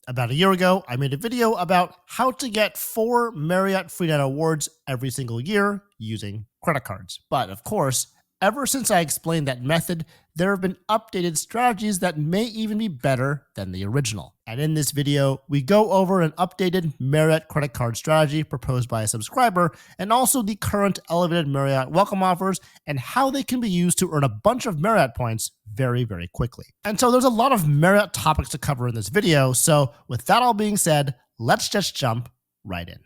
About a year ago, I made a video about how to get 4 Marriott Free Night Awards every single year using credit cards. But of course, ever since I explained that method, there have been updated strategies that may even be better than the original. And in this video, we go over an updated Marriott credit card strategy proposed by a subscriber, and also the current elevated Marriott welcome offers and how they can be used to earn a bunch of Marriott points very, very quickly. And so there's a lot of Marriott topics to cover in this video. So with that all being said, let's just jump right in.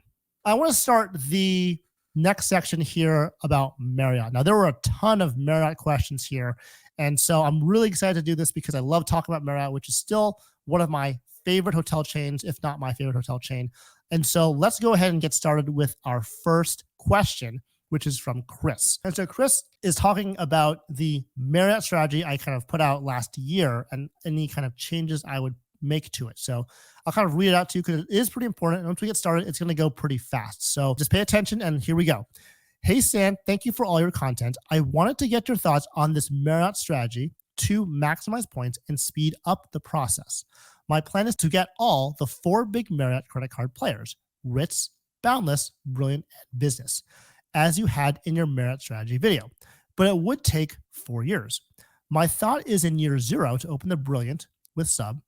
I want to start the next section here about Marriott. Now, there were a ton of Marriott questions here. And so I'm really excited to do this because I love talking about Marriott, which is still one of my favorite hotel chains, if not my favorite hotel chain. And so let's go ahead and get started with our first question, which is from Chris. And so Chris is talking about the Marriott strategy I kind of put out last year and any kind of changes I would make to it. So I'll kind of read it out to you because it is pretty important. And once we get started, it's going to go pretty fast. So just pay attention and here we go. Hey, Sam, thank you for all your content. I wanted to get your thoughts on this Marriott strategy to maximize points and speed up the process. My plan is to get all the 4 big Marriott credit card players, Ritz, Boundless, Brilliant, and Business, as you had in your Marriott strategy video, but it would take 4 years. My thought is in year 0 to open the Brilliant with sub,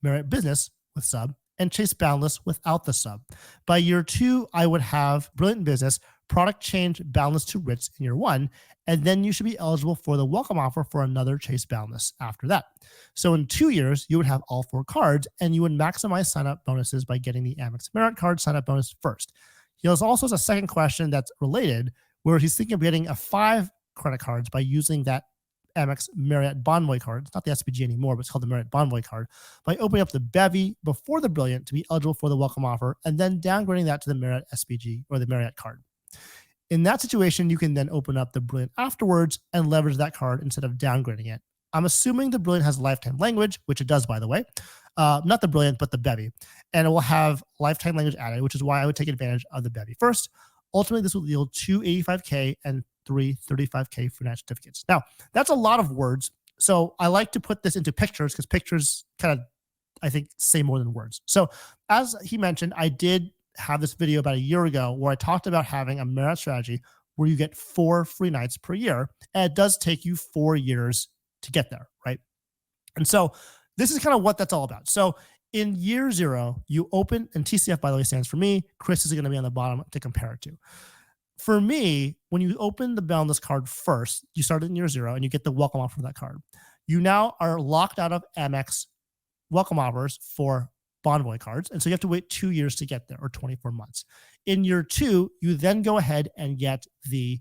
Marriott Business with sub, and Chase Boundless without the sub. By year 2, I would have Brilliant Business, product change Boundless to Ritz in year 1, and then you should be eligible for the welcome offer for another Chase Boundless after that. So in 2 years, you would have all 4 cards, and you would maximize sign-up bonuses by getting the Amex Marriott card sign-up bonus first. He also has a second question that's related, where he's thinking of getting a 5 credit cards by using that Amex Marriott Bonvoy card. It's not the SPG anymore, but it's called the Marriott Bonvoy card, by opening up the bevy before the Brilliant to be eligible for the welcome offer, and then downgrading that to the Marriott SPG or the Marriott card. In that situation, you can then open up the Brilliant afterwards and leverage that card instead of downgrading it. I'm assuming the Brilliant has lifetime language, which it does, by the way. Not the Brilliant, but the bevy. And it will have lifetime language added, which is why I would take advantage of the bevy first. Ultimately, this will yield 2 85K and 3 35K free night certificates. Now, that's a lot of words. So I like to put this into pictures because pictures kind of, I think, say more than words. So as he mentioned, I did have this video about a year ago where I talked about having a Marriott strategy where you get 4 free nights per year. And it does take you 4 years to get there, right? And so this is kind of what that's all about. So in year 0, you open, and TCF, by the way, stands for me. Chris is going to be on the bottom to compare it to. For me, when you open the Boundless card first, you start in year 0 and you get the welcome offer for that card. You now are locked out of Amex welcome offers for Bonvoy cards. And so you have to wait 2 years to get there, or 24 months. In year 2, you then go ahead and get the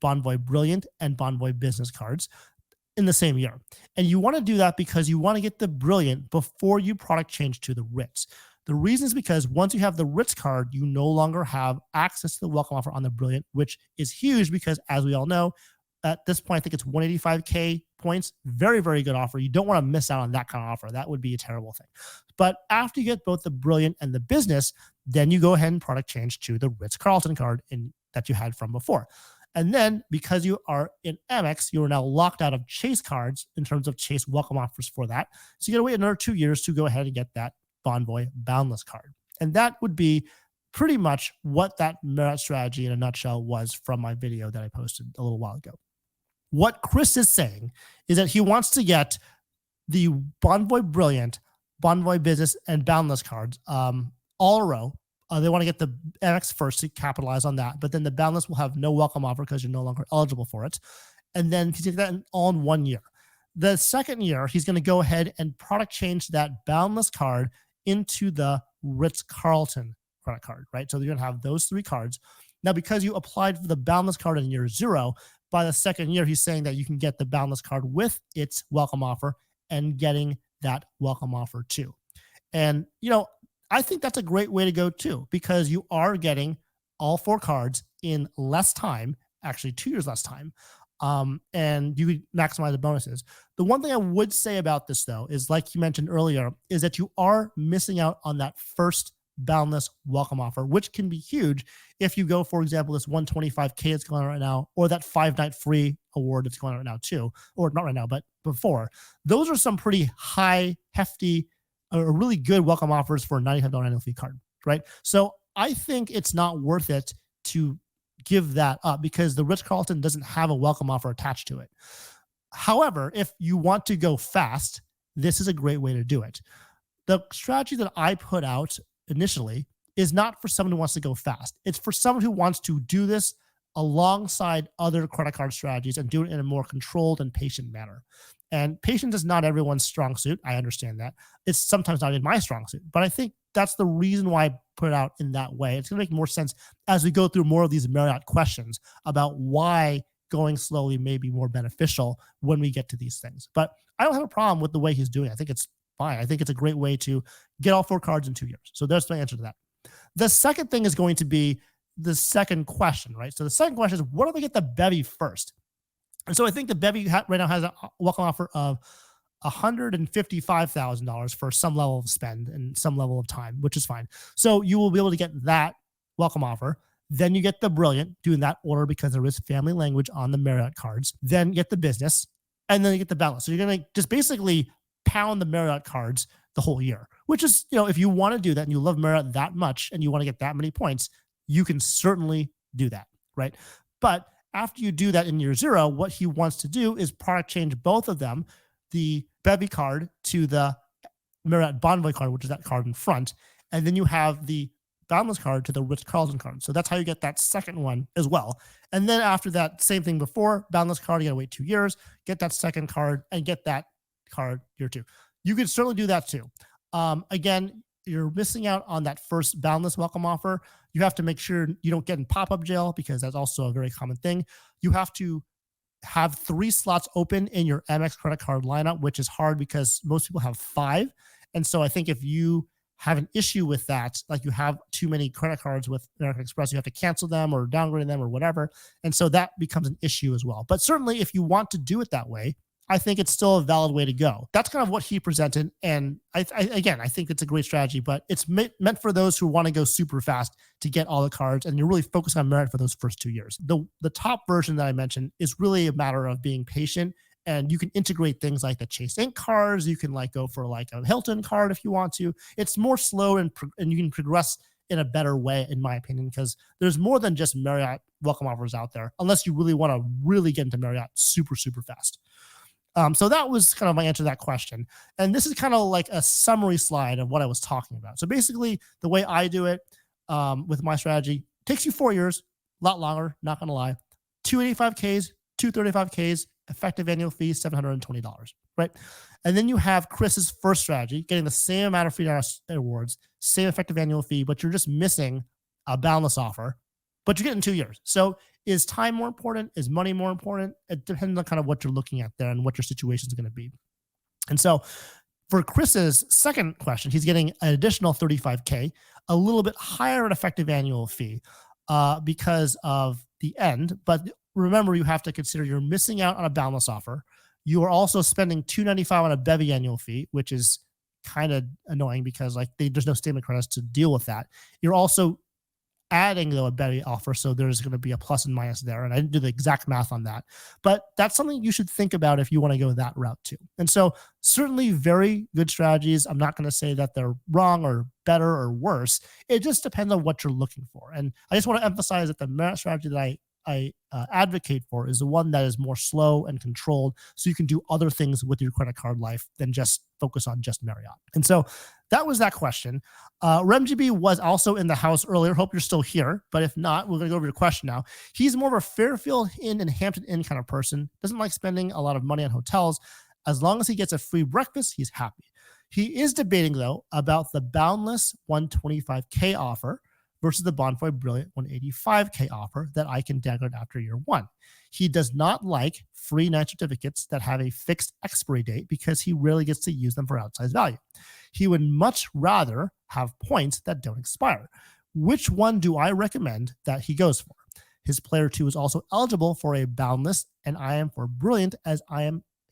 Bonvoy Brilliant and Bonvoy Business cards in the same year. And you want to do that because you want to get the Brilliant before you product change to the Ritz. The reason is because once you have the Ritz card, you no longer have access to the welcome offer on the Brilliant, which is huge because, as we all know, at this point, I think it's 185K points. Very, very good offer. You don't want to miss out on that kind of offer. That would be a terrible thing. But after you get both the Brilliant and the Business, then you go ahead and product change to the Ritz-Carlton card that you had from before. And then because you are in Amex, you are now locked out of Chase cards in terms of Chase welcome offers for that. So you got to wait another 2 years to go ahead and get that Bonvoy Boundless card. And that would be pretty much what that Marriott strategy in a nutshell was from my video that I posted a little while ago. What Chris is saying is that he wants to get the Bonvoy Brilliant, Bonvoy Business, and Boundless cards all in a row. They want to get the Amex first to capitalize on that, but then the Boundless will have no welcome offer because you're no longer eligible for it. And then he's going to get that all in 1 year. The second year, he's going to go ahead and product change that Boundless card into the Ritz-Carlton credit card, right? So you're going to have those 3 cards. Now, because you applied for the Boundless card in year 0, by the second year, he's saying that you can get the Boundless card with its welcome offer and getting that welcome offer too. And, I think that's a great way to go too, because you are getting all 4 cards in less time, actually 2 years less time, and you could maximize the bonuses. The one thing I would say about this, though, is like you mentioned earlier, is that you are missing out on that first Boundless welcome offer, which can be huge if you go, for example, this 125K that's going on right now, or that 5-night free award that's going on right now too, or not right now, but before. Those are some pretty high, hefty really good welcome offers for a $95 annual fee card, right? So I think it's not worth it to give that up because the Ritz-Carlton doesn't have a welcome offer attached to it. However, if you want to go fast, this is a great way to do it. The strategy that I put out initially is not for someone who wants to go fast. It's for someone who wants to do this alongside other credit card strategies and do it in a more controlled and patient manner. And patience is not everyone's strong suit. I understand that. It's sometimes not in my strong suit, but I think that's the reason why I put it out in that way. It's going to make more sense as we go through more of these Marriott questions about why going slowly may be more beneficial when we get to these things. But I don't have a problem with the way he's doing it. I think it's fine. I think it's a great way to get all 4 cards in 2 years. So there's my answer to that. The second thing is going to be the second question, right? So the second question is, what if we get the bevy first? And so I think the bevy right now has a welcome offer of $155,000 for some level of spend and some level of time, which is fine. So you will be able to get that welcome offer. Then you get the Brilliant, doing that order because there is family language on the Marriott cards. Then you get the Business, and then you get the Balance. So you're going to just basically pound the Marriott cards the whole year, which is, if you want to do that and you love Marriott that much and you want to get that many points, you can certainly do that, right? But after you do that in year 0, what he wants to do is product change both of them, the bevy card to the Marriott Bonvoy card, which is that card in front, and then you have the Boundless card to the Ritz-Carlton card. So that's how you get that second one as well. And then after that, same thing before, Boundless card, you got to wait 2 years, get that second card, and get that card year 2. You could certainly do that too. Again, you're missing out on that first Boundless welcome offer. You have to make sure you don't get in pop-up jail because that's also a very common thing. You have to have 3 slots open in your Amex credit card lineup, which is hard because most people have 5. And so I think if you have an issue with that, like you have too many credit cards with American Express, you have to cancel them or downgrade them or whatever. And so that becomes an issue as well. But certainly if you want to do it that way, I think it's still a valid way to go. That's kind of what he presented. And I think it's a great strategy, but it's meant for those who want to go super fast to get all the cards. And you're really focused on Merit for those first 2 years. The top version that I mentioned is really a matter of being patient, and you can integrate things like the Chase Ink cards. You can go for a Hilton card if you want to. It's more slow and you can progress in a better way, in my opinion, because there's more than just Marriott welcome offers out there, unless you really want to really get into Marriott super, super fast. So that was kind of my answer to that question. And this is kind of like a summary slide of what I was talking about. So basically, the way I do it with my strategy takes you 4 years, a lot longer, not going to lie. 285Ks, 235Ks, effective annual fee, $720, right? And then you have Chris's first strategy, getting the same amount of Free Night Awards, same effective annual fee, but you're just missing a Boundless offer, but you're getting 2 years. So is time more important? Is money more important? It depends on kind of what you're looking at there and what your situation is going to be. And so for Chris's second question, he's getting an additional 35K, a little bit higher in effective annual fee because of the end. But remember, you have to consider you're missing out on a Boundless offer. You are also spending $295 on a bevy annual fee, which is kind of annoying because there's no statement credits to deal with that. You're also adding, though, a bevy offer, so there's going to be a plus and minus there. And I didn't do the exact math on that. But that's something you should think about if you want to go that route too. And so certainly very good strategies. I'm not going to say that they're wrong or better or worse. It just depends on what you're looking for. And I just want to emphasize that the Merit strategy that I advocate for is the one that is more slow and controlled, so you can do other things with your credit card life than just focus on just Marriott. And so that was that question. RemGB was also in the house earlier. Hope you're still here, but if not, we're going to go over your question now. He's more of a Fairfield Inn and Hampton Inn kind of person. Doesn't like spending a lot of money on hotels. As long as he gets a free breakfast, he's happy. He is debating, though, about the Boundless 125K offer versus the Bonvoy Brilliant 185K offer that I can downgrade after year 1. He does not like free night certificates that have a fixed expiry date because he rarely gets to use them for outsized value. He would much rather have points that don't expire. Which one do I recommend that he goes for? His player 2 is also eligible for a Boundless, and I am for Brilliant as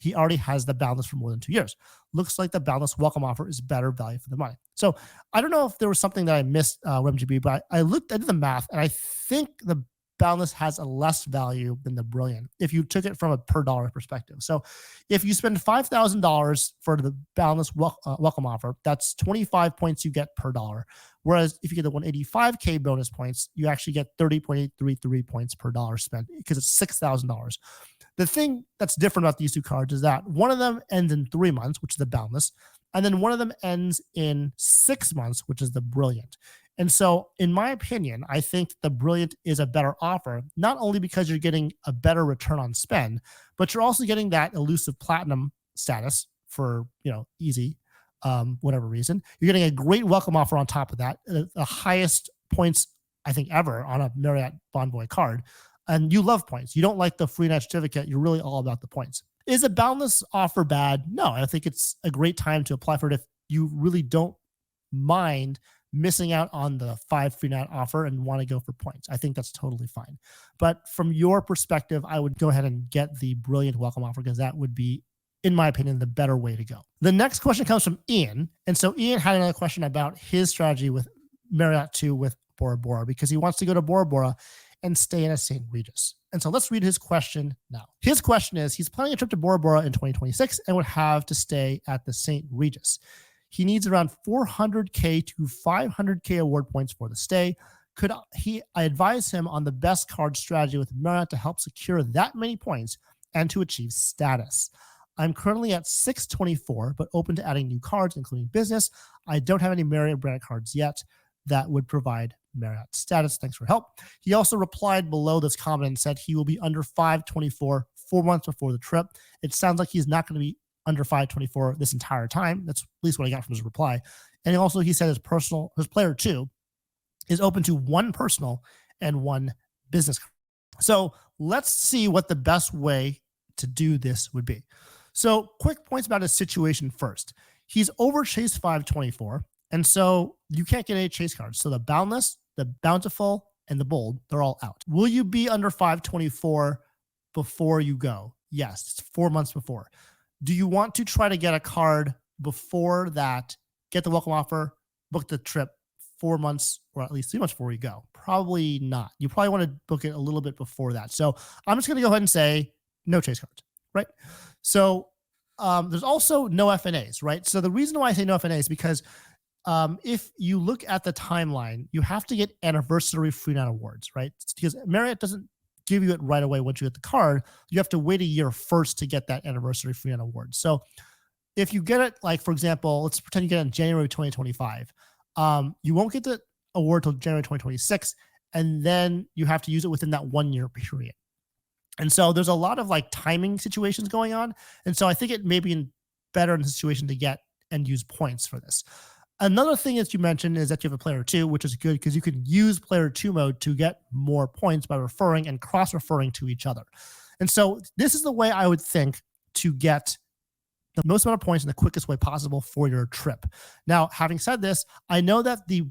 he already has the Boundless for more than 2 years. Looks like the Boundless welcome offer is better value for the money. So I don't know if there was something that I missed, RemGB, but I did the math, and I think the Boundless has a less value than the Brilliant if you took it from a per dollar perspective. So if you spend $5,000 for the Boundless welcome offer, that's 25 points you get per dollar. Whereas if you get the 185K bonus points, you actually get 30.833 points per dollar spent because it's $6,000. The thing that's different about these two cards is that one of them ends in 3 months, which is the Boundless, and then one of them ends in 6 months, which is the Brilliant. And so, in my opinion, I think the Brilliant is a better offer, not only because you're getting a better return on spend, but you're also getting that elusive platinum status for, easy, whatever reason. You're getting a great welcome offer on top of that, the highest points, I think, ever on a Marriott Bonvoy card. And you love points. You don't like the free night certificate. You're really all about the points. Is a Boundless offer bad? No, I think it's a great time to apply for it if you really don't mind missing out on the 5 free night offer and want to go for points. I think that's totally fine. But from your perspective, I would go ahead and get the Brilliant welcome offer because that would be, in my opinion, the better way to go. The next question comes from Ian. And so Ian had another question about his strategy with Marriott 2 with Bora Bora because he wants to go to Bora Bora and stay in a St. Regis. And so let's read his question now. His question is, he's planning a trip to Bora Bora in 2026 and would have to stay at the St. Regis. He needs around 400K to 500K award points for the stay. I advise him on the best card strategy with Marriott to help secure that many points and to achieve status? I'm currently at 624, but open to adding new cards, including business. I don't have any Marriott branded cards yet that would provide Marriott status. Thanks for help. He also replied below this comment and said he will be under 524 4 months before the trip. It sounds like he's not going to be under 524 this entire time. That's at least what I got from his reply. And also he said his player 2 is open to 1 personal and 1 business card. So let's see what the best way to do this would be. So quick points about his situation first. He's over chase 524. And so you can't get any chase cards. So the Boundless, the Bountiful, and the Bold, they're all out. Will you be under 524 before you go? Yes, it's 4 months before. Do you want to try to get a card before that, get the welcome offer, book the trip 4 months or at least 3 months before you go? Probably not. You probably want to book it a little bit before that. So I'm just going to go ahead and say no chase cards, right? So there's also no FNAs, right? So the reason why I say no FNAs is because if you look at the timeline, you have to get anniversary free night awards, right? It's because Marriott doesn't give you it right away once you get the card. You have to wait a year first to get that anniversary free night award. So if you get it, like, for example, let's pretend you get it in January 2025, you won't get the award till January 2026, and then you have to use it within that 1 year period. And so there's a lot of like timing situations going on. And so I think it may be better in a situation to get and use points for this. Another thing that you mentioned is that you have a player 2, which is good because you can use player 2 mode to get more points by referring and cross-referring to each other. And so this is the way I would think to get the most amount of points in the quickest way possible for your trip. Now, having said this, I know that the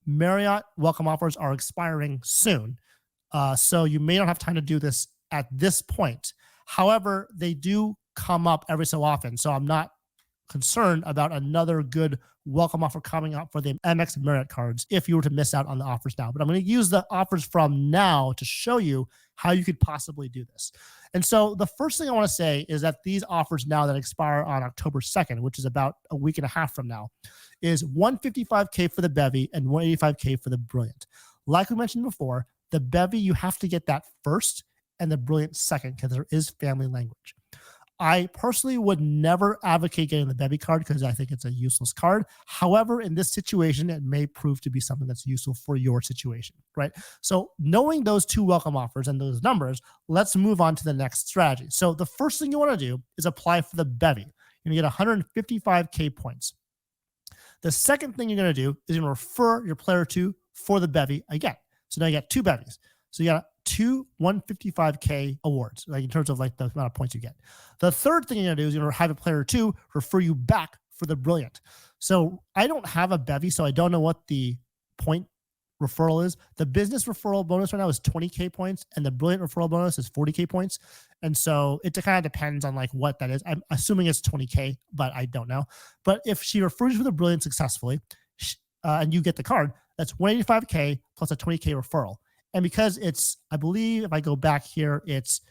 Marriott welcome offers are expiring soon. So you may not have time to do this at this point. However, they do come up every so often. So I'm not concerned about another good welcome offer coming up for the Amex Marriott cards if you were to miss out on the offers now. But I'm going to use the offers from now to show you how you could possibly do this. And so the first thing I want to say is that these offers now that expire on October 2nd, which is about a week and a half from now, is 155K for the Bevy and 185K for the Brilliant. Like we mentioned before, the Bevy, you have to get that first and the Brilliant second because there is family language. I personally would never advocate getting the Bevy card because I think it's a useless card. However, in this situation, it may prove to be something that's useful for your situation, right? So knowing those 2 welcome offers and those numbers, let's move on to the next strategy. So the first thing you want to do is apply for the Bevy. You're going to get 155K points. The second thing you're going to do is you're going to refer your player 2 for the Bevy again. So now you got 2 Bevies. So you got 2 155K awards, like in terms of like the amount of points you get. The third thing you're gonna do is you're gonna have a player 2 refer you back for the Brilliant. So I don't have a Bevy, so I don't know what the point referral is. The business referral bonus right now is 20K points, and the Brilliant referral bonus is 40K points. And so it kind of depends on like what that is. I'm assuming it's 20K, but I don't know. But if she refers you for the Brilliant successfully, and you get the card, that's 185K plus a 20K referral. And because it's, I believe if I go back here, it's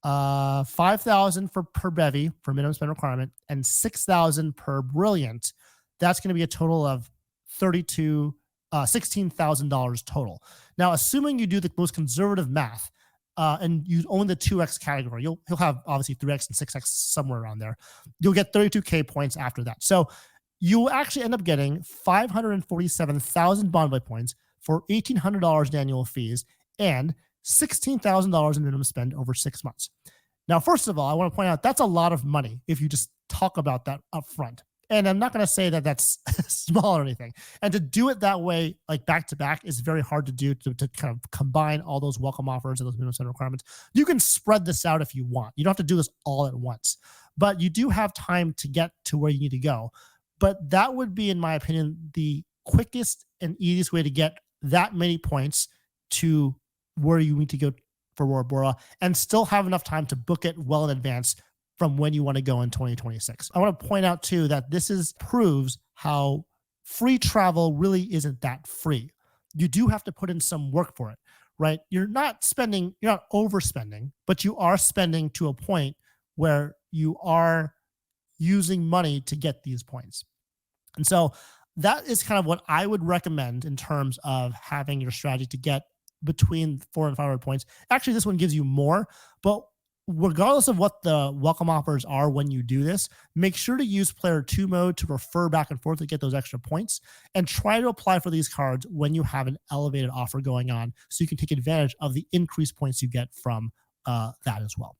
5,000 for per bevy for minimum spend requirement and 6,000 per brilliant. That's going to be a total of $16,000 total. Now, assuming you do the most conservative math and you own the 2x category, you'll have obviously 3x and 6x somewhere around there. You'll get 32K points after that. So you will actually end up getting 547,000 Bonvoy points for $1,800 in annual fees and $16,000 in minimum spend over 6 months. Now, first of all, I want to point out that's a lot of money if you just talk about that up front. And I'm not going to say that that's small or anything. And to do it that way, like back to back, is very hard to do to kind of combine all those welcome offers and those minimum spend requirements. You can spread this out if you want. You don't have to do this all at once, but you do have time to get to where you need to go. But that would be, in my opinion, the quickest and easiest way to get that many points to where you need to go for Bora Bora and still have enough time to book it well in advance from when you want to go in 2026. I want to point out too that proves how free travel really isn't that free. You do have to put in some work for it, right? You're not overspending, but you are spending to a point where you are using money to get these points. And so that is kind of what I would recommend in terms of having your strategy to get between 400 and 500 points. Actually, this one gives you more, but regardless of what the welcome offers are when you do this, make sure to use player 2 mode to refer back and forth to get those extra points, and try to apply for these cards when you have an elevated offer going on so you can take advantage of the increased points you get from that as well.